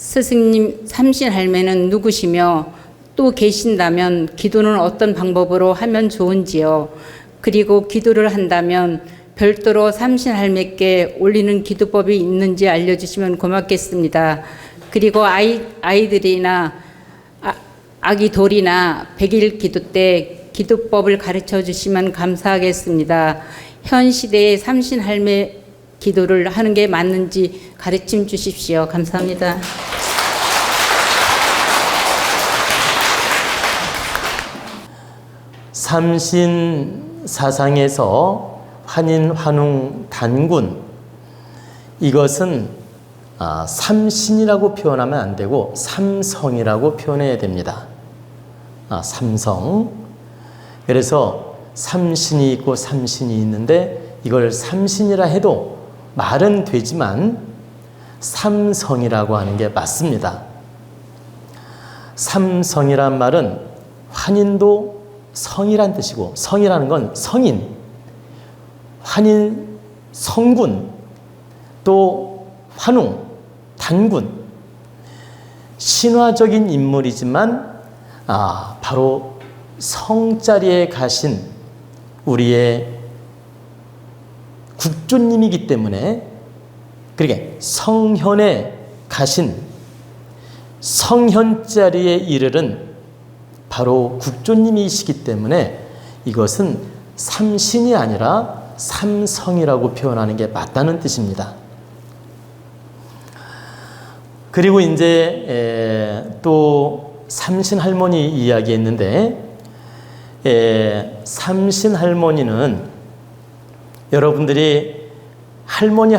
스승님 삼신할매는 누구시며 또 계신다면 기도는 어떤 방법으로 하면 좋은지요? 그리고 기도를 한다면 별도로 삼신할매께 올리는 기도법이 있는지 알려주시면 고맙겠습니다. 그리고 아이들이나 아기 돌이나 100일 기도 때 기도법을 가르쳐 주시면 감사하겠습니다. 현 시대에 삼신할매 기도를 하는 게 맞는지 가르침 주십시오. 감사합니다. 삼신 사상에서 환인, 환웅, 단군, 이것은 삼신이라고 표현하면 안 되고 삼성이라고 표현해야 됩니다. 삼성. 그래서 삼신이 있고 삼신이 있는데 이걸 삼신이라 해도 말은 되지만 삼성이라고 하는 게 맞습니다. 삼성이란 말은 환인도 성이란 뜻이고, 성이라는 건 성인, 환인, 성군, 또 환웅, 단군, 신화적인 인물이지만 바로 성자리에 가신 우리의 국조님이기 때문에, 그러니까 성현에 가신 성현자리에 이르른 바로 국조님이시기 때문에 이것은 삼신이 아니라 삼성이라고 표현하는 게 맞다는 뜻입니다. 그리고 이제 또 삼신할머니 이야기했는데, 삼신할머니는 여러분들이 할머니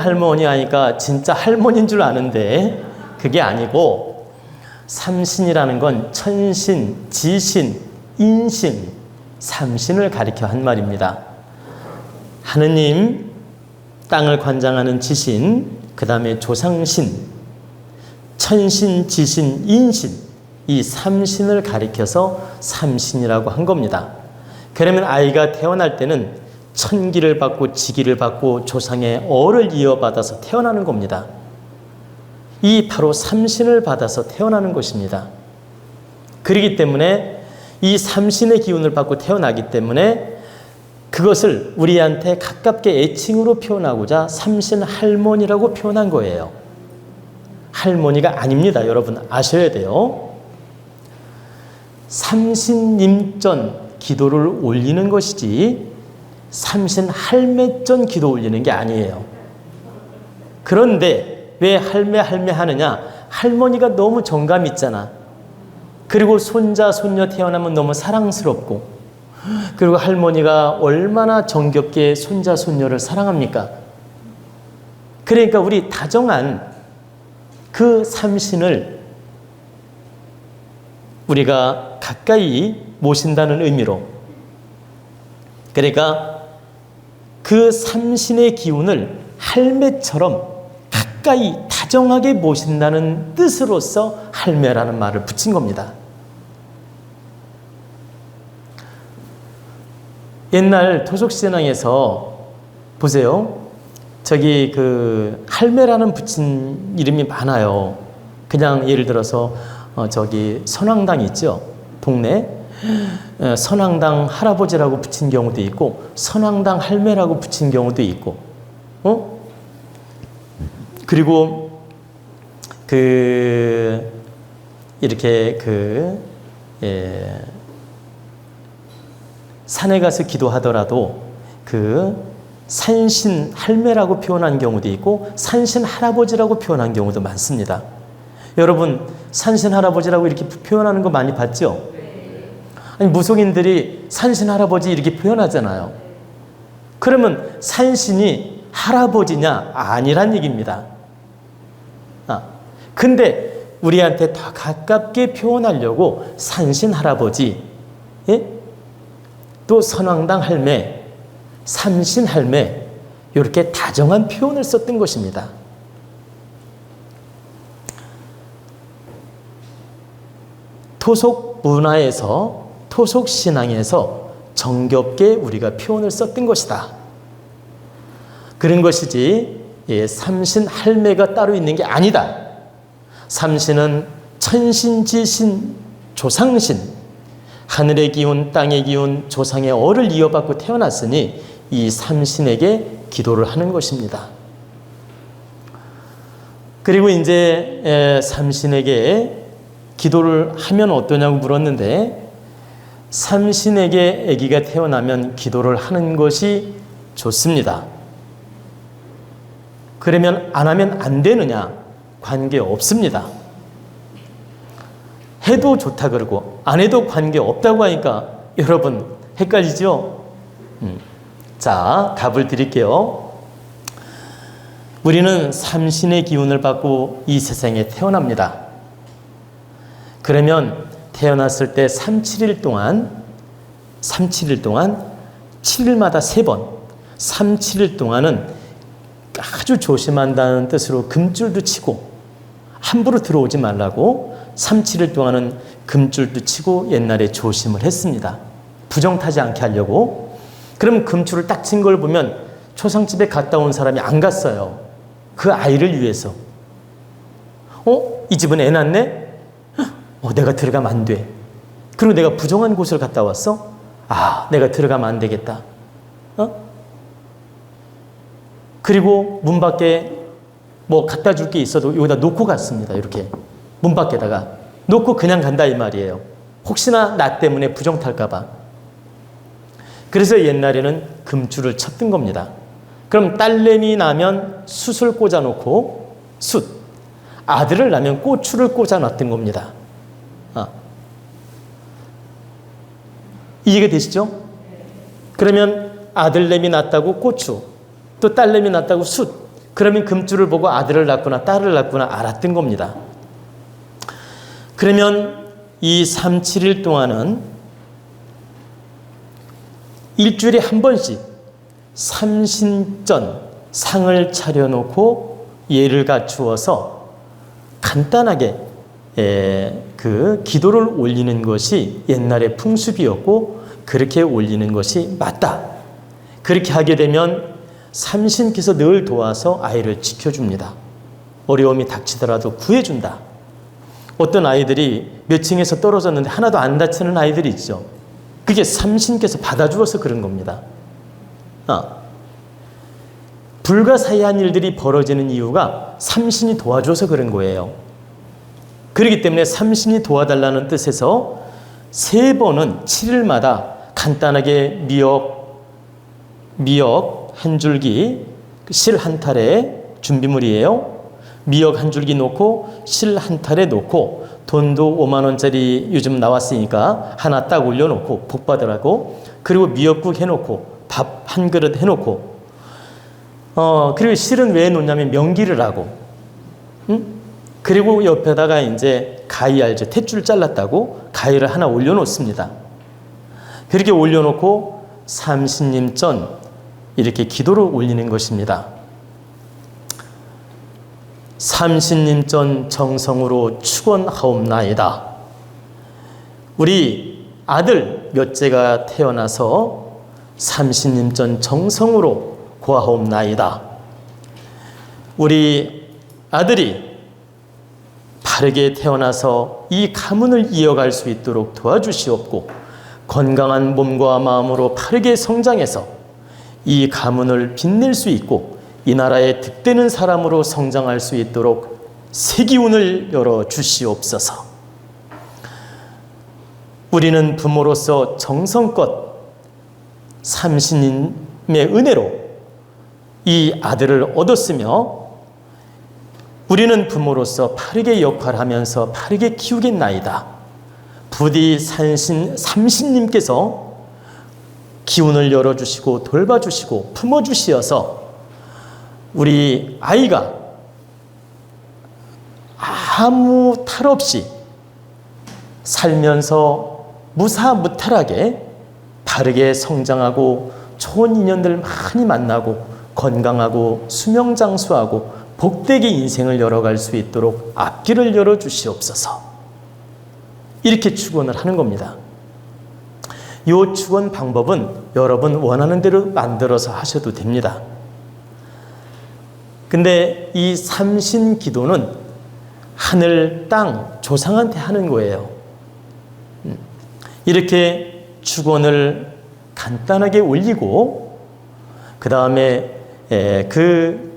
하니까 진짜 할머니인 줄 아는데 그게 아니고, 삼신이라는 건 천신, 지신, 인신, 삼신을 가리켜 한 말입니다. 하느님, 땅을 관장하는 지신, 그 다음에 조상신, 천신, 지신, 인신, 이 삼신을 가리켜서 삼신이라고 한 겁니다. 그러면 아이가 태어날 때는 천기를 받고 지기를 받고 조상의 어를 이어받아서 태어나는 겁니다. 이 바로 삼신을 받아서 태어나는 것입니다. 그렇기 때문에 이 삼신의 기운을 받고 태어나기 때문에 그것을 우리한테 가깝게 애칭으로 표현하고자 삼신할머니라고 표현한 거예요. 할머니가 아닙니다. 여러분 아셔야 돼요. 삼신님전 기도를 올리는 것이지 삼신할매전 기도 올리는 게 아니에요. 그런데 왜 할매 하느냐? 할머니가 너무 정감 있잖아. 그리고 손자 손녀 태어나면 너무 사랑스럽고, 그리고 할머니가 얼마나 정겹게 손자 손녀를 사랑합니까? 그러니까 우리 다정한 그 삼신을 우리가 가까이 모신다는 의미로, 그러니까 그 삼신의 기운을 할매처럼 가까이 다정하게 모신다는 뜻으로서 할매라는 말을 붙인 겁니다. 옛날 토속신앙에서 보세요. 저기 그 할매라는 붙인 이름이 많아요. 그냥 예를 들어서 저기 선왕당 있죠. 동네 선왕당 할아버지라고 붙인 경우도 있고, 선왕당 할매라고 붙인 경우도 있고, 그리고 이렇게 산에 가서 기도하더라도 산신 할매라고 표현한 경우도 있고 산신 할아버지라고 표현한 경우도 많습니다. 여러분 산신 할아버지라고 이렇게 표현하는 거 많이 봤죠? 아니 무속인들이 산신 할아버지 이렇게 표현하잖아요. 그러면 산신이 할아버지냐? 아니란 얘기입니다. 근데 우리한테 더 가깝게 표현하려고 산신 할아버지, 또 선왕당 할매, 삼신 할매, 이렇게 다정한 표현을 썼던 것입니다. 토속 문화에서, 토속 신앙에서 정겹게 우리가 표현을 썼던 것이다. 그런 것이지 삼신 할매가 따로 있는 게 아니다. 삼신은 천신지신 조상신, 하늘의 기운, 땅의 기운, 조상의 얼을 이어받고 태어났으니 이 삼신에게 기도를 하는 것입니다. 그리고 이제 삼신에게 기도를 하면 어떠냐고 물었는데, 삼신에게 아기가 태어나면 기도를 하는 것이 좋습니다. 그러면 안 하면 안 되느냐? 관계 없습니다. 해도 좋다 그러고 안 해도 관계 없다고 하니까 여러분 헷갈리죠? 자, 답을 드릴게요. 우리는 삼신의 기운을 받고 이 세상에 태어납니다. 그러면 태어났을 때 37일 동안 7일마다 3번 37일 동안은 아주 조심한다는 뜻으로 금줄도 치고 함부로 들어오지 말라고 37일 동안은 금줄도 치고 옛날에 조심을 했습니다. 부정 타지 않게 하려고. 그럼 금줄을 딱 친 걸 보면 초상집에 갔다 온 사람이 안 갔어요. 그 아이를 위해서. 이 집은 애 낳네? 내가 들어가면 안 돼. 그리고 내가 부정한 곳을 갔다 왔어? 내가 들어가면 안 되겠다. 그리고 문 밖에 뭐 갖다 줄 게 있어도 여기다 놓고 갔습니다. 이렇게 문 밖에다가 놓고 그냥 간다 이 말이에요. 혹시나 나 때문에 부정 탈까 봐. 그래서 옛날에는 금줄을 쳤던 겁니다. 그럼 딸내미 나면 숯을 꽂아 놓고 숯, 아들을 낳으면 고추를 꽂아 놨던 겁니다. 이해가 되시죠? 그러면 아들내미 낳았다고 고추, 또 딸내미 낳았다고 숯. 그러면 금줄을 보고 아들을 낳구나 딸을 낳구나 알았던 겁니다. 그러면 이 3, 7일 동안은 일주일에 한 번씩 삼신전 상을 차려놓고 예를 갖추어서 간단하게 그 기도를 올리는 것이 옛날의 풍습이었고 그렇게 올리는 것이 맞다. 그렇게 하게 되면 삼신께서 늘 도와서 아이를 지켜줍니다. 어려움이 닥치더라도 구해준다. 어떤 아이들이 몇 층에서 떨어졌는데 하나도 안 다치는 아이들이 있죠. 그게 삼신께서 받아주어서 그런 겁니다. 불가사의한 일들이 벌어지는 이유가 삼신이 도와줘서 그런 거예요. 그렇기 때문에 삼신이 도와달라는 뜻에서 3번은 7일마다 간단하게 미역 한 줄기, 실 한 탈에 준비물이에요. 미역 한 줄기 놓고 실 한 탈에 놓고 돈도 5만 원짜리 요즘 나왔으니까 하나 딱 올려놓고 복 받으라고. 그리고 미역국 해놓고 밥 한 그릇 해놓고 그리고 실은 왜 놓냐면 명기를 하고 그리고 옆에다가 이제 가위 알죠? 탯줄 잘랐다고 가위를 하나 올려놓습니다. 그렇게 올려놓고 삼신님 전 이렇게 기도를 올리는 것입니다. 삼신님 전 정성으로 축원하옵나이다. 우리 아들 몇째가 태어나서 삼신님 전 정성으로 고하옵나이다. 우리 아들이 바르게 태어나서 이 가문을 이어갈 수 있도록 도와주시옵고 건강한 몸과 마음으로 바르게 성장해서 이 가문을 빛낼 수 있고 이 나라의 득되는 사람으로 성장할 수 있도록 새 기운을 열어 주시옵소서. 우리는 부모로서 정성껏 삼신님의 은혜로 이 아들을 얻었으며 우리는 부모로서 바르게 역할하면서 바르게 키우겠나이다. 부디 삼신님께서 기운을 열어주시고 돌봐주시고 품어주시어서 우리 아이가 아무 탈 없이 살면서 무사무탈하게 바르게 성장하고 좋은 인연들 많이 만나고 건강하고 수명장수하고 복되게 인생을 열어갈 수 있도록 앞길을 열어주시옵소서. 이렇게 축원을 하는 겁니다. 이 축원 방법은 여러분 원하는 대로 만들어서 하셔도 됩니다. 근데 이 삼신 기도는 하늘, 땅, 조상한테 하는 거예요. 이렇게 축원을 간단하게 올리고 그 다음에 그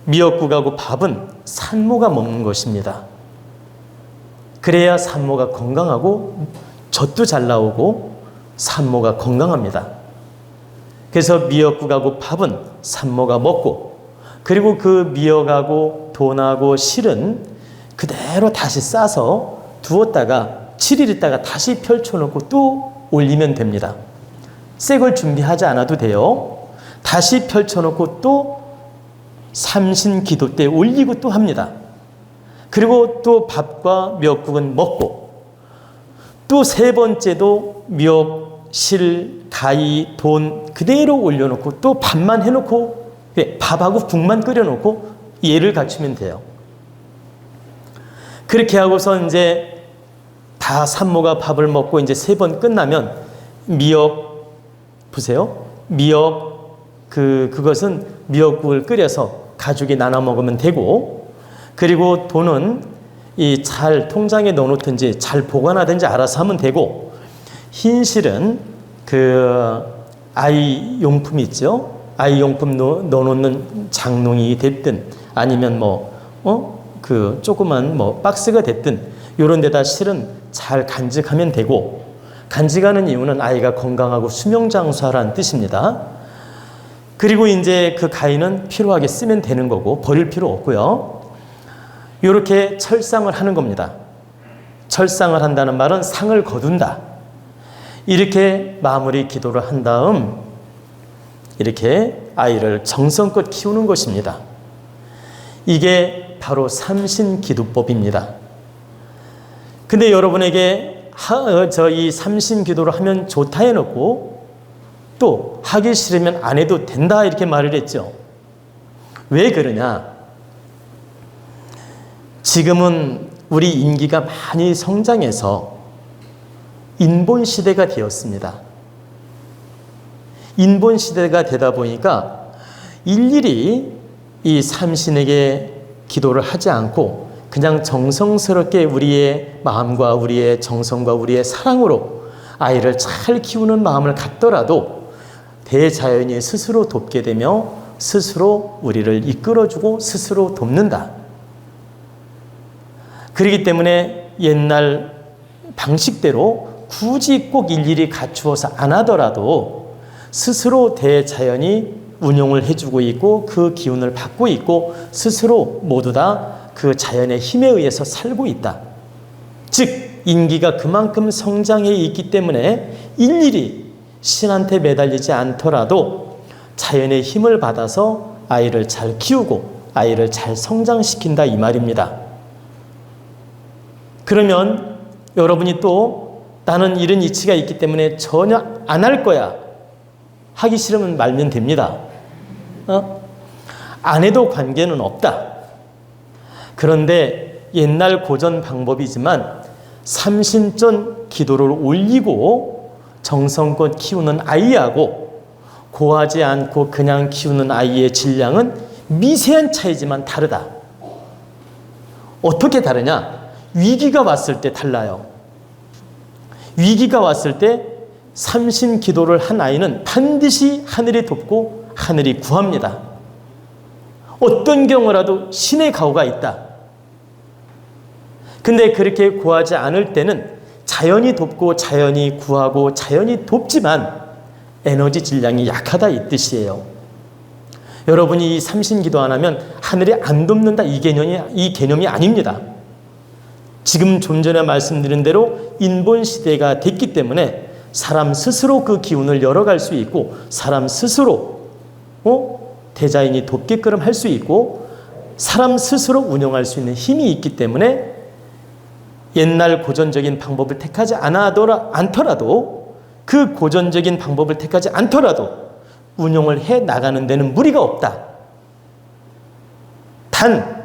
미역국하고 밥은 산모가 먹는 것입니다. 그래야 산모가 건강하고 젖도 잘 나오고 산모가 건강합니다. 그래서 미역국하고 밥은 산모가 먹고, 그리고 그 미역하고 돈하고 실은 그대로 다시 싸서 두었다가 7일 있다가 다시 펼쳐놓고 또 올리면 됩니다. 새 걸 준비하지 않아도 돼요. 다시 펼쳐놓고 또 삼신 기도 때 올리고 또 합니다. 그리고 또 밥과 미역국은 먹고, 또 세 번째도 미역, 실, 가위, 돈 그대로 올려놓고 또 밥만 해놓고, 밥하고 국만 끓여놓고 예를 갖추면 돼요. 그렇게 하고서 이제 다 산모가 밥을 먹고 이제 3번 끝나면 미역, 보세요. 미역, 그것은 미역국을 끓여서 가족이 나눠 먹으면 되고, 그리고 돈은 이 잘 통장에 넣어놓든지 잘 보관하든지 알아서 하면 되고, 흰실은 그 아이 용품 있죠. 아이 용품 넣어놓는 장롱이 됐든 아니면 그 조그만 박스가 됐든 이런 데다 실은 잘 간직하면 되고, 간직하는 이유는 아이가 건강하고 수명장수하라는 뜻입니다. 그리고 이제 그 가위는 필요하게 쓰면 되는 거고 버릴 필요 없고요. 이렇게 철상을 하는 겁니다. 철상을 한다는 말은 상을 거둔다. 이렇게 마무리 기도를 한 다음 이렇게 아이를 정성껏 키우는 것입니다. 이게 바로 삼신기도법입니다. 근데 여러분에게 이 삼신기도를 하면 좋다 해놓고 또 하기 싫으면 안 해도 된다 이렇게 말을 했죠. 왜 그러냐? 지금은 우리 인기가 많이 성장해서 인본시대가 되었습니다. 인본시대가 되다 보니까 일일이 이 삼신에게 기도를 하지 않고 그냥 정성스럽게 우리의 마음과 우리의 정성과 우리의 사랑으로 아이를 잘 키우는 마음을 갖더라도 대자연이 스스로 돕게 되며 스스로 우리를 이끌어주고 스스로 돕는다. 그렇기 때문에 옛날 방식대로 굳이 꼭 일일이 갖추어서 안 하더라도 스스로 대자연이 운용을 해주고 있고 그 기운을 받고 있고 스스로 모두 다 그 자연의 힘에 의해서 살고 있다. 즉 인기가 그만큼 성장해 있기 때문에 일일이 신한테 매달리지 않더라도 자연의 힘을 받아서 아이를 잘 키우고 아이를 잘 성장시킨다 이 말입니다. 그러면 여러분이 또 나는 이런 이치가 있기 때문에 전혀 안 할 거야. 하기 싫으면 말면 됩니다. 안 해도 관계는 없다. 그런데 옛날 고전 방법이지만 삼신전 기도를 올리고 정성껏 키우는 아이하고 고하지 않고 그냥 키우는 아이의 질량은 미세한 차이지만 다르다. 어떻게 다르냐? 위기가 왔을 때 달라요. 위기가 왔을 때 삼신 기도를 한 아이는 반드시 하늘이 돕고 하늘이 구합니다. 어떤 경우라도 신의 가호가 있다. 근데 그렇게 구하지 않을 때는 자연이 돕고 자연이 구하고 자연이 돕지만 에너지 질량이 약하다 이 뜻이에요. 여러분이 이 삼신 기도 안 하면 하늘이 안 돕는다 이 개념이 아닙니다. 지금 좀 전에 말씀드린 대로 인본시대가 됐기 때문에 사람 스스로 그 기운을 열어갈 수 있고 사람 스스로 대자연이 돕게끔 할 수 있고 사람 스스로 운영할 수 있는 힘이 있기 때문에 옛날 고전적인 방법을 택하지 않더라도 그 고전적인 방법을 택하지 않더라도 운영을 해 나가는 데는 무리가 없다. 단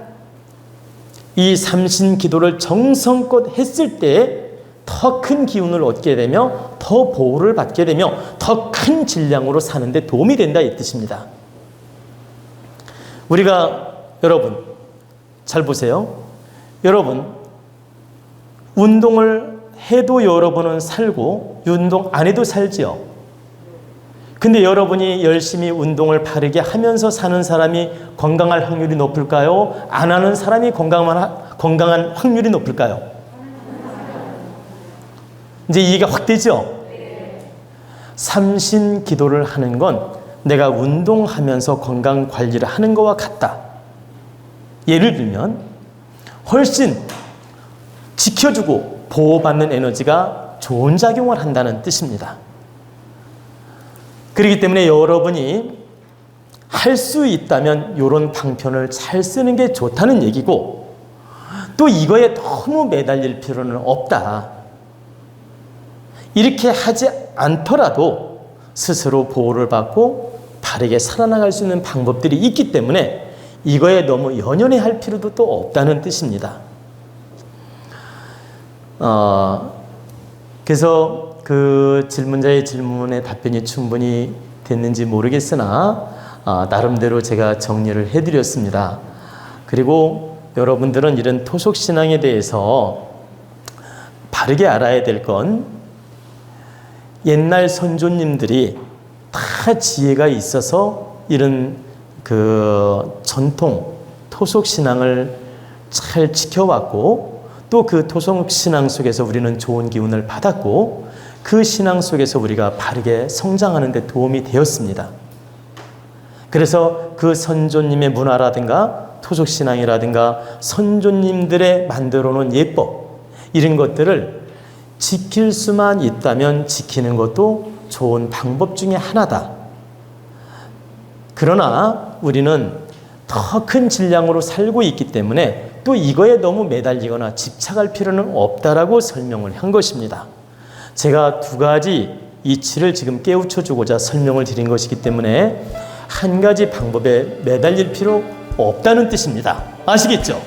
이 삼신 기도를 정성껏 했을 때 더 큰 기운을 얻게 되며 더 보호를 받게 되며 더 큰 질량으로 사는 데 도움이 된다 이 뜻입니다. 우리가 여러분 잘 보세요. 여러분, 운동을 해도 여러분은 살고 운동 안 해도 살지요. 근데 여러분이 열심히 운동을 바르게 하면서 사는 사람이 건강할 확률이 높을까요? 안 하는 사람이 건강한 확률이 높을까요? 이제 이해가 확 되죠? 삼신 기도를 하는 건 내가 운동하면서 건강 관리를 하는 것과 같다. 예를 들면 훨씬 지켜주고 보호받는 에너지가 좋은 작용을 한다는 뜻입니다. 그렇기 때문에 여러분이 할 수 있다면 이런 방편을 잘 쓰는 게 좋다는 얘기고, 또 이거에 너무 매달릴 필요는 없다. 이렇게 하지 않더라도 스스로 보호를 받고 바르게 살아나갈 수 있는 방법들이 있기 때문에 이거에 너무 연연해 할 필요도 또 없다는 뜻입니다. 그래서 그 질문자의 질문에 답변이 충분히 됐는지 모르겠으나 나름대로 제가 정리를 해드렸습니다. 그리고 여러분들은 이런 토속신앙에 대해서 바르게 알아야 될 건 옛날 선조님들이 다 지혜가 있어서 이런 그 전통 토속신앙을 잘 지켜왔고, 또 그 토속신앙 속에서 우리는 좋은 기운을 받았고, 그 신앙 속에서 우리가 바르게 성장하는 데 도움이 되었습니다. 그래서 그 선조님의 문화라든가 토속신앙이라든가 선조님들의 만들어 놓은 예법, 이런 것들을 지킬 수만 있다면 지키는 것도 좋은 방법 중에 하나다. 그러나 우리는 더 큰 질량으로 살고 있기 때문에 또 이거에 너무 매달리거나 집착할 필요는 없다라고 설명을 한 것입니다. 제가 두 가지 이치를 지금 깨우쳐 주고자 설명을 드린 것이기 때문에 한 가지 방법에 매달릴 필요 없다는 뜻입니다. 아시겠죠?